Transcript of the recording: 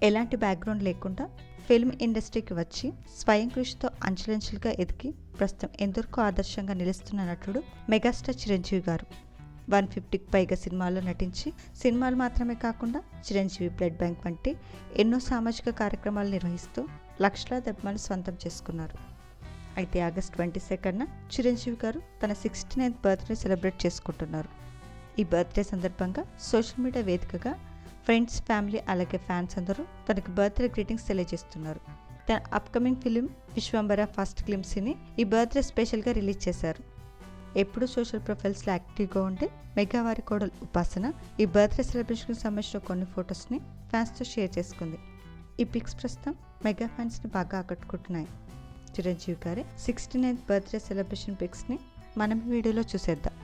ఎలాంటి బ్యాక్గ్రౌండ్ లేకుండా ఫిల్మ్ ఇండస్ట్రీకి వచ్చి స్వయం కృషితో అంచెలంచెలుగా ఎదిగి ప్రస్తుతం ఎందరికో ఆదర్శంగా నిలుస్తున్న నటుడు మెగాస్టార్ చిరంజీవి గారు. 150కి పైగా సినిమాల్లో నటించి సినిమాలు మాత్రమే కాకుండా చిరంజీవి బ్లడ్ బ్యాంక్ వంటి ఎన్నో సామాజిక కార్యక్రమాలు నిర్వహిస్తూ లక్షలాది అభిమానులు సొంతం చేసుకున్నారు. అయితే ఆగస్ట్ 22న చిరంజీవి గారు తన 69th బర్త్డే సెలబ్రేట్ చేసుకుంటున్నారు. ఈ బర్త్డే సందర్భంగా సోషల్ మీడియా వేదికగా ఫ్రెండ్స్, ఫ్యామిలీ అలాగే ఫ్యాన్స్ అందరూ తనకు బర్త్డే గ్రీటింగ్స్ తెలియజేస్తున్నారు. తన అప్కమింగ్ ఫిలిం విశ్వంబర ఫస్ట్ గ్లింప్స్ని ఈ బర్త్డే స్పెషల్గా రిలీజ్ చేశారు. ఎప్పుడూ సోషల్ ప్రొఫైల్స్లో యాక్టివ్గా ఉండే మెగా వారి కోడలు ఉపాసన ఈ బర్త్డే సెలబ్రేషన్కి సంబంధించిన కొన్ని ఫొటోస్ని ఫ్యాన్స్తో షేర్ చేసుకుంది. ఈ పిక్స్ ప్రస్తుతం మెగా ఫ్యాన్స్ని బాగా ఆకట్టుకుంటున్నాయి. చిరంజీవి గారి 69th బర్త్డే సెలబ్రేషన్ పిక్స్ని మనం ఈ వీడియోలో చూసేద్దాం.